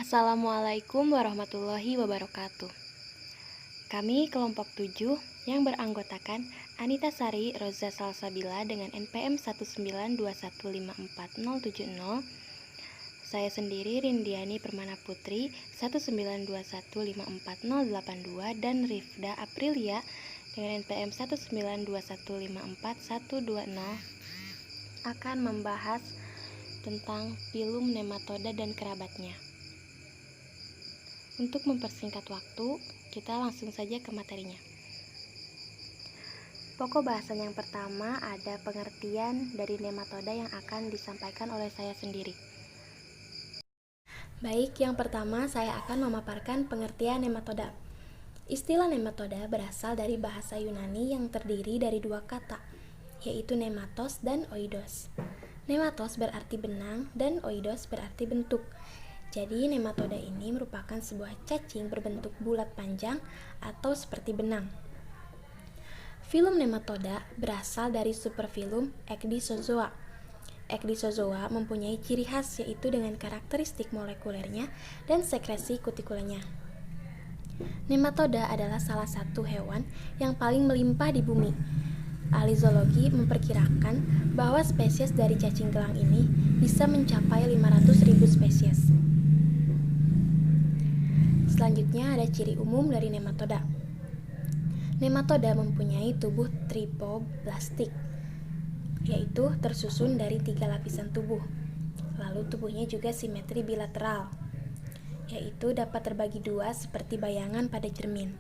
Assalamualaikum warahmatullahi wabarakatuh. Kami kelompok 7 yang beranggotakan Anita Sari Roza Salsabila dengan NPM 192154070. Saya sendiri Rindiani Permana Putri 192154082 dan Rifda Aprilia dengan NPM 192154120 akan membahas tentang filum nematoda dan kerabatnya. Untuk mempersingkat waktu, kita langsung saja ke materinya. Pokok bahasan yang pertama ada pengertian dari nematoda yang akan disampaikan oleh saya sendiri. Baik, yang pertama saya akan memaparkan pengertian nematoda. Istilah nematoda berasal dari bahasa Yunani yang terdiri dari dua kata, yaitu nematos dan oidos. Nematos berarti benang dan oidos berarti bentuk. Jadi nematoda ini merupakan sebuah cacing berbentuk bulat panjang atau seperti benang. Filum nematoda berasal dari superfilum Ecdysozoa. Ecdysozoa mempunyai ciri khas yaitu dengan karakteristik molekulernya dan sekresi kutikulanya. Nematoda adalah salah satu hewan yang paling melimpah di bumi. Ahli zoologi memperkirakan bahwa spesies dari cacing gelang ini bisa mencapai 500.000 spesies. Selanjutnya ada ciri umum dari nematoda. Nematoda mempunyai tubuh tripoblastik, yaitu tersusun dari 3 lapisan tubuh. Lalu tubuhnya juga simetri bilateral, yaitu dapat terbagi 2 seperti bayangan pada cermin.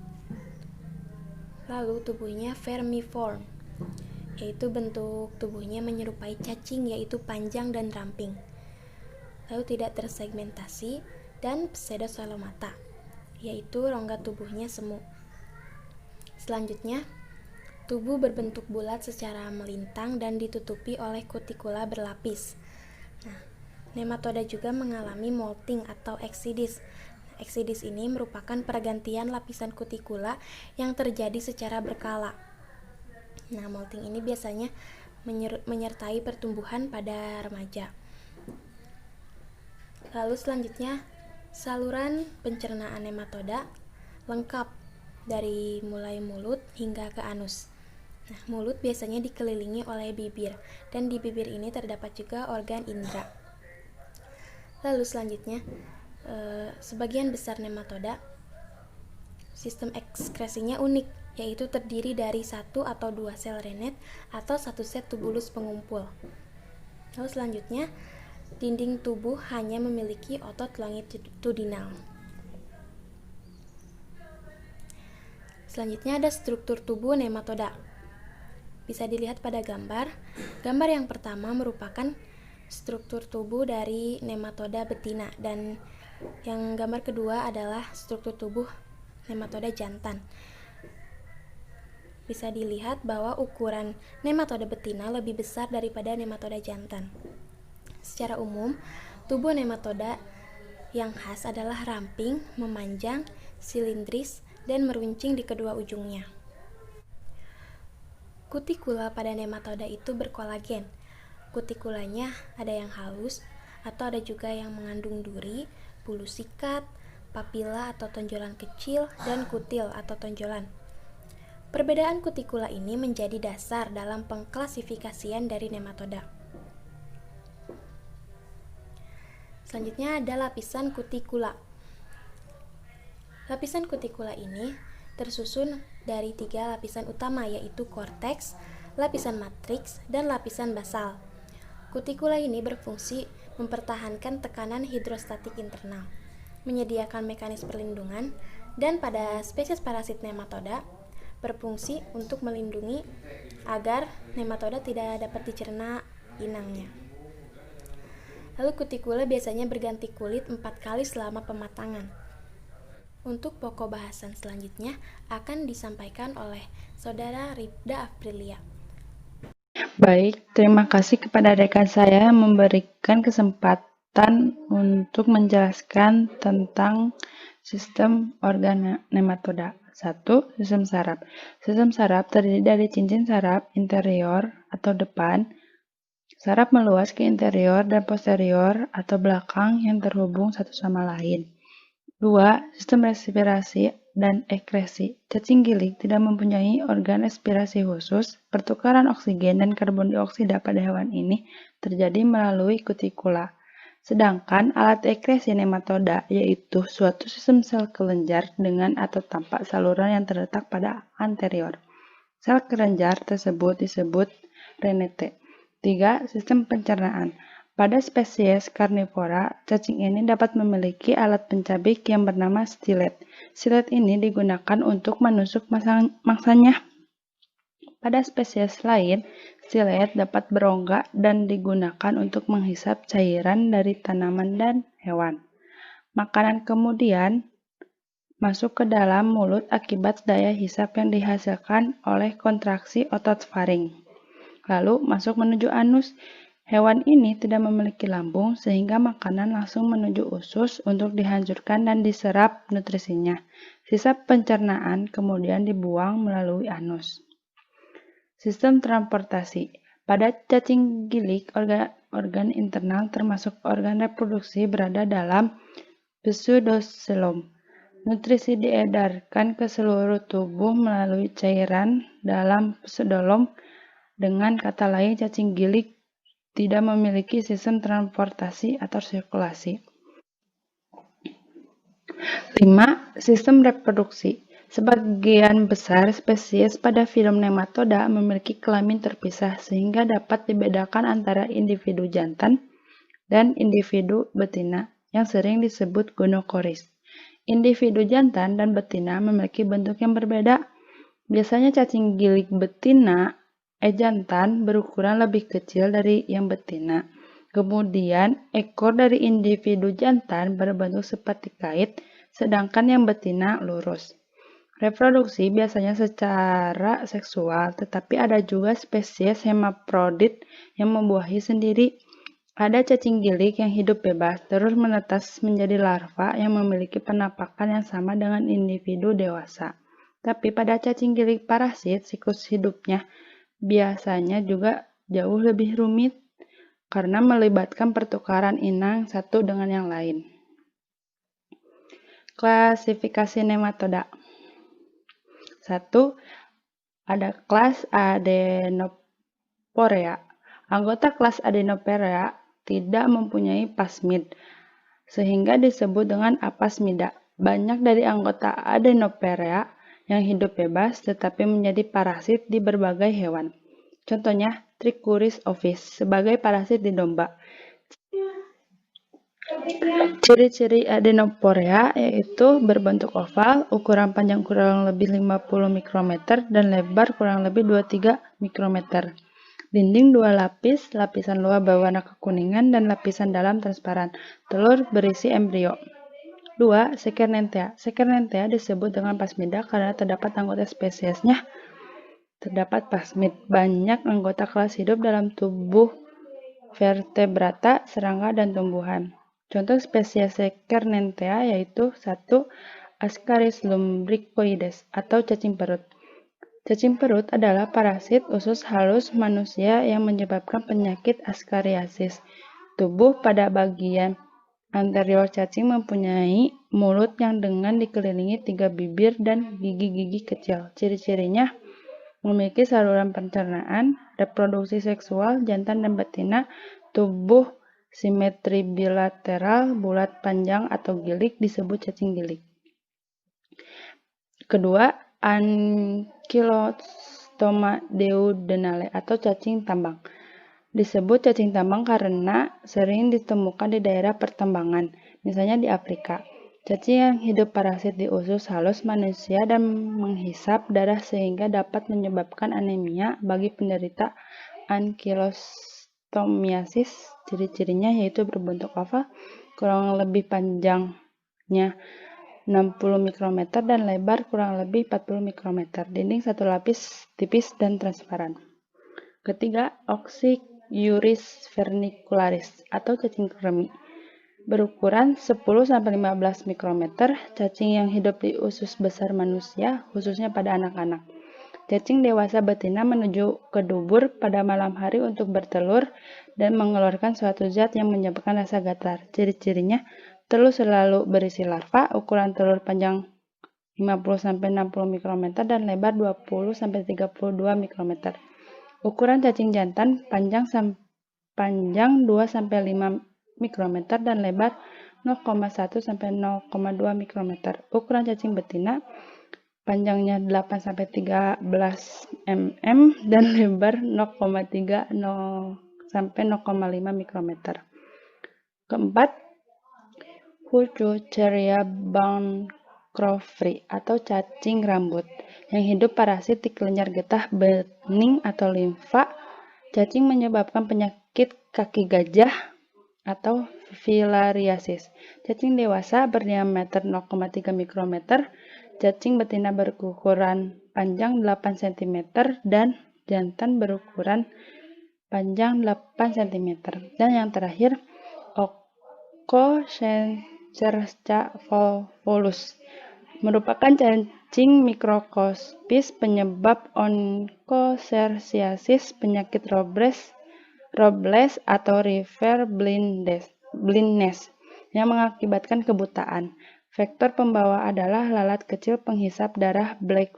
Lalu tubuhnya vermiform, yaitu bentuk tubuhnya menyerupai cacing yaitu panjang dan ramping. Lalu tidak tersegmentasi dan pseudocelomata, yaitu rongga tubuhnya semu. Selanjutnya, tubuh berbentuk bulat secara melintang dan ditutupi oleh kutikula berlapis. Nematoda juga mengalami molting atau eksidis. Eksidis ini merupakan pergantian lapisan kutikula yang terjadi secara berkala. Molting ini biasanya menyertai pertumbuhan pada remaja. Lalu selanjutnya, saluran pencernaan nematoda lengkap dari mulai mulut hingga ke anus. Mulut biasanya dikelilingi oleh bibir, dan di bibir ini terdapat juga organ indera. Lalu selanjutnya, sebagian besar nematoda sistem ekskresinya unik, yaitu terdiri dari 1 atau 2 sel renet atau 1 set tubulus pengumpul. Lalu selanjutnya, dinding tubuh hanya memiliki otot longitudinal. Selanjutnya ada struktur tubuh nematoda. Bisa dilihat pada gambar. Gambar yang pertama merupakan struktur tubuh dari nematoda betina, dan yang gambar kedua adalah struktur tubuh nematoda jantan. Bisa dilihat bahwa ukuran nematoda betina lebih besar daripada nematoda jantan. Secara umum, tubuh nematoda yang khas adalah ramping, memanjang, silindris, dan meruncing di kedua ujungnya. Kutikula pada nematoda itu berkolagen. Kutikulanya ada yang halus atau ada juga yang mengandung duri, bulu sikat, papila atau tonjolan kecil, dan kutil atau tonjolan. Perbedaan kutikula ini menjadi dasar dalam pengklasifikasian dari nematoda. Selanjutnya ada lapisan kutikula. Lapisan kutikula ini tersusun dari 3 lapisan utama, yaitu korteks, lapisan matriks, dan lapisan basal. Kutikula ini berfungsi mempertahankan tekanan hidrostatik internal, menyediakan mekanisme perlindungan, dan pada spesies parasit nematoda berfungsi untuk melindungi agar nematoda tidak dapat dicerna inangnya. Lalu kutikula biasanya berganti kulit 4 kali selama pematangan. Untuk pokok bahasan selanjutnya akan disampaikan oleh Saudara Rifda Aprilia. Baik, terima kasih kepada rekan saya yang memberikan kesempatan untuk menjelaskan tentang sistem organ nematoda. 1. Sistem saraf. Sistem saraf terdiri dari cincin saraf interior atau depan. Saraf meluas ke interior dan posterior atau belakang yang terhubung satu sama lain. 2. Sistem respirasi dan ekskresi. Cacing gilik tidak mempunyai organ respirasi khusus. Pertukaran oksigen dan karbon dioksida pada hewan ini terjadi melalui kutikula. Sedangkan alat ekskresi nematoda yaitu suatu sistem sel kelenjar dengan atau tanpa saluran yang terletak pada anterior. Sel kelenjar tersebut disebut renete. 3. Sistem pencernaan. Pada spesies karnivora, cacing ini dapat memiliki alat pencabik yang bernama stilet. Stilet ini digunakan untuk menusuk mangsanya. Pada spesies lain, stilet dapat berongga dan digunakan untuk menghisap cairan dari tanaman dan hewan. Makanan kemudian masuk ke dalam mulut akibat daya hisap yang dihasilkan oleh kontraksi otot faring. Lalu masuk menuju anus. Hewan ini tidak memiliki lambung sehingga makanan langsung menuju usus untuk dihancurkan dan diserap nutrisinya. Sisa pencernaan kemudian dibuang melalui anus. Sistem transportasi. Pada cacing gilik, organ internal termasuk organ reproduksi berada dalam pseudoxylem. Nutrisi diedarkan ke seluruh tubuh melalui cairan dalam pseudoxylem. Dengan kata lain, cacing gilik tidak memiliki sistem transportasi atau sirkulasi. 5. Sistem reproduksi. Sebagian besar spesies pada filum nematoda memiliki kelamin terpisah sehingga dapat dibedakan antara individu jantan dan individu betina yang sering disebut gonokoris. Individu jantan dan betina memiliki bentuk yang berbeda. Biasanya cacing gilik betina jantan berukuran lebih kecil dari yang betina. Kemudian, ekor dari individu jantan berbentuk seperti kait, sedangkan yang betina lurus. Reproduksi biasanya secara seksual, tetapi ada juga spesies hemaprodit yang membuahi sendiri. Ada cacing gilik yang hidup bebas, terus menetas menjadi larva yang memiliki penampakan yang sama dengan individu dewasa. Tapi pada cacing gilik parasit, siklus hidupnya biasanya juga jauh lebih rumit karena melibatkan pertukaran inang satu dengan yang lain. Klasifikasi nematoda. 1. Ada kelas Adenoporea. Anggota kelas Adenoporea tidak mempunyai plasmid, sehingga disebut dengan aplasmida. Banyak dari anggota Adenoporea yang hidup bebas tetapi menjadi parasit di berbagai hewan. Contohnya, Trichuris ovis sebagai parasit di domba. Ciri-ciri Adenoporea yaitu berbentuk oval, ukuran panjang kurang lebih 50 mikrometer dan lebar kurang lebih 23 mikrometer. Dinding dua lapis, lapisan luar berwarna kekuningan dan lapisan dalam transparan. Telur berisi embrio. 2. Sekernentea. Sekernentea disebut dengan plasmida karena terdapat anggota spesiesnya terdapat plasmid. Banyak anggota kelas hidup dalam tubuh vertebrata, serangga, dan tumbuhan. Contoh spesies Sekernentea yaitu 1. Ascaris lumbricoides atau cacing perut. Cacing perut adalah parasit usus halus manusia yang menyebabkan penyakit askariasis. Tubuh pada bagian anterior cacing mempunyai mulut yang dengan dikelilingi 3 bibir dan gigi-gigi kecil. Ciri-cirinya memiliki saluran pencernaan, reproduksi seksual jantan dan betina, tubuh simetri bilateral, bulat panjang atau gilik disebut cacing gilik. Kedua, Ankylostoma duodenale atau cacing tambang. Disebut cacing tambang karena sering ditemukan di daerah pertambangan, misalnya di Afrika. Cacing yang hidup parasit di usus halus manusia dan menghisap darah sehingga dapat menyebabkan anemia bagi penderita ankylostomiasis. Ciri-cirinya yaitu berbentuk oval, kurang lebih panjangnya 60 mikrometer dan lebar kurang lebih 40 mikrometer. Dinding satu lapis tipis dan transparan. Ketiga, Oxyuris vernicularis atau cacing kremi. Berukuran 10-15 mikrometer, cacing yang hidup di usus besar manusia, khususnya pada anak-anak. Cacing dewasa betina menuju ke dubur pada malam hari untuk bertelur dan mengeluarkan suatu zat yang menyebabkan rasa gatal. Ciri-cirinya telur selalu berisi larva. Ukuran telur panjang 50-60 mikrometer dan lebar 20-32 mikrometer. Ukuran cacing jantan panjang 2-5 mikrometer dan lebar 0,1-0,2 mikrometer. Ukuran cacing betina panjangnya 8-13 mm dan lebar 0,3-0,5 mikrometer. Keempat, Wuchereria bancrofri atau cacing rambut yang hidup parasit di kelenjar getah bening atau limfa. Cacing menyebabkan penyakit kaki gajah atau filariasis. Cacing dewasa berdiameter 0,3 mikrometer. Cacing betina berukuran panjang 8 cm dan jantan berukuran panjang 8 cm. Dan yang terakhir, Onchocerca volvulus merupakan cacing mikroskopis penyebab onchocerciasis, penyakit Robles atau river blindness yang mengakibatkan kebutaan. Vektor pembawa adalah lalat kecil penghisap darah black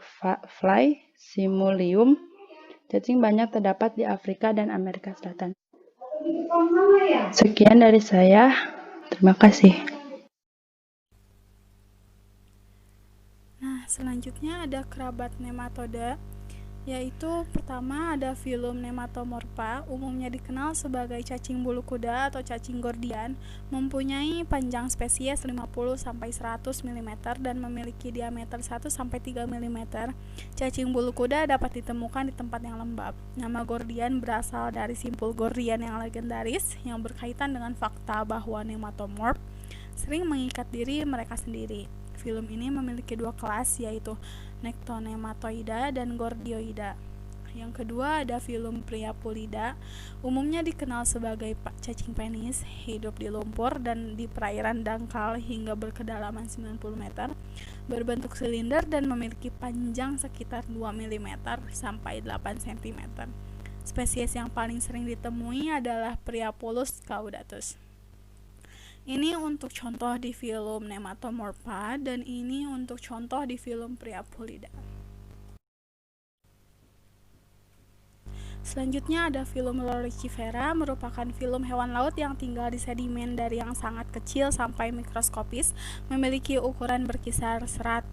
fly simulium. Cacing banyak terdapat di Afrika dan Amerika Selatan. Sekian dari saya. Terima kasih. Nah, selanjutnya ada kerabat nematoda, yaitu pertama ada filum Nematomorpha, umumnya dikenal sebagai cacing bulu kuda atau cacing gordian, mempunyai panjang spesies 50-100 mm dan memiliki diameter 1-3 mm. Cacing bulu kuda dapat ditemukan di tempat yang lembab. Nama gordian berasal dari simpul gordian yang legendaris yang berkaitan dengan fakta bahwa nematomorph sering mengikat diri mereka sendiri. Filum ini memiliki dua kelas, yaitu Nectonematoida dan Gordioida. Yang kedua ada filum Priapulida, umumnya dikenal sebagai cacing penis, hidup di lumpur dan di perairan dangkal hingga berkedalaman 90 meter, berbentuk silinder dan memiliki panjang sekitar 2 mm sampai 8 cm. Spesies yang paling sering ditemui adalah Priapulus caudatus. Ini untuk contoh di filum Nematomorpha dan ini untuk contoh di filum Priapulida. Selanjutnya ada filum Loricifera, merupakan filum hewan laut yang tinggal di sedimen dari yang sangat kecil sampai mikroskopis, memiliki ukuran berkisar 100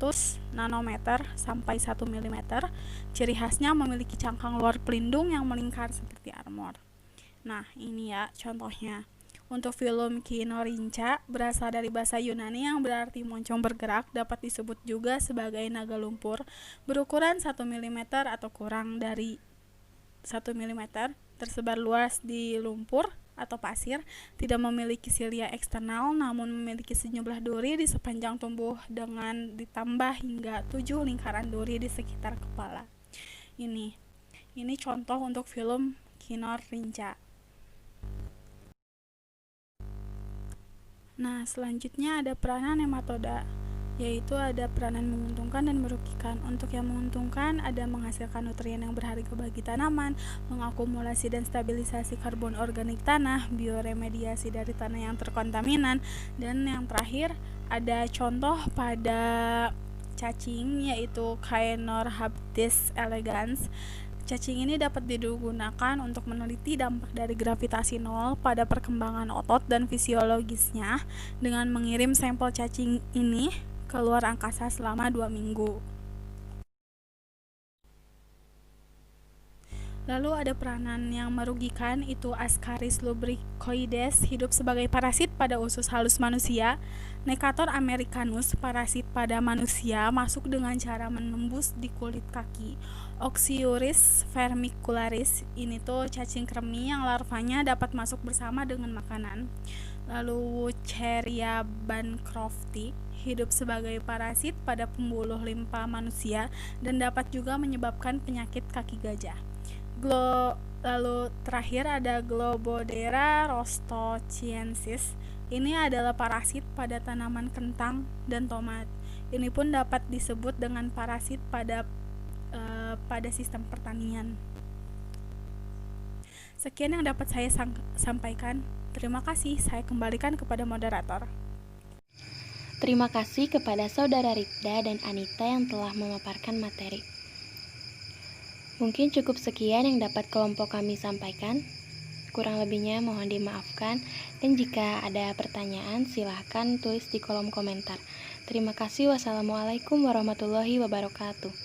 nanometer sampai 1 mm. Ciri khasnya memiliki cangkang luar pelindung yang melingkar seperti armor. Nah, ini ya contohnya. Untuk filum Cynorrhincha berasal dari bahasa Yunani yang berarti moncong bergerak, dapat disebut juga sebagai naga lumpur, berukuran 1 mm atau kurang dari 1 mm, tersebar luas di lumpur atau pasir, tidak memiliki silia eksternal namun memiliki sejumlah duri di sepanjang tubuh dengan ditambah hingga 7 lingkaran duri di sekitar kepala. Ini contoh untuk filum Cynorrhincha. Nah, selanjutnya ada peranan nematoda, yaitu ada peranan menguntungkan dan merugikan. Untuk yang menguntungkan ada menghasilkan nutrien yang berharga bagi tanaman, mengakumulasi dan stabilisasi karbon organik tanah, bioremediasi dari tanah yang terkontaminan, dan yang terakhir ada contoh pada cacing yaitu Caenorhabditis elegans. Cacing ini dapat digunakan untuk meneliti dampak dari gravitasi nol pada perkembangan otot dan fisiologisnya dengan mengirim sampel cacing ini ke luar angkasa selama 2 minggu. Lalu ada peranan yang merugikan, itu Ascaris lubricoides, hidup sebagai parasit pada usus halus manusia. Necator americanus, parasit pada manusia, masuk dengan cara menembus di kulit kaki. Oxyuris vermicularis, ini tuh cacing kremi yang larvanya dapat masuk bersama dengan makanan. Lalu Wuchereria bancrofti, hidup sebagai parasit pada pembuluh limpa manusia dan dapat juga menyebabkan penyakit kaki gajah. Lalu terakhir ada Globodera rostochiensis. Ini adalah parasit pada tanaman kentang dan tomat. Ini pun dapat disebut dengan parasit pada sistem pertanian. Sekian yang dapat saya sampaikan. Terima kasih. Saya kembalikan kepada moderator. Terima kasih kepada Saudara Ripda dan Anita yang telah memaparkan materi. Mungkin cukup sekian yang dapat kelompok kami sampaikan. Kurang lebihnya mohon dimaafkan, dan jika ada pertanyaan silahkan tulis di kolom komentar. Terima kasih. Wassalamualaikum warahmatullahi wabarakatuh.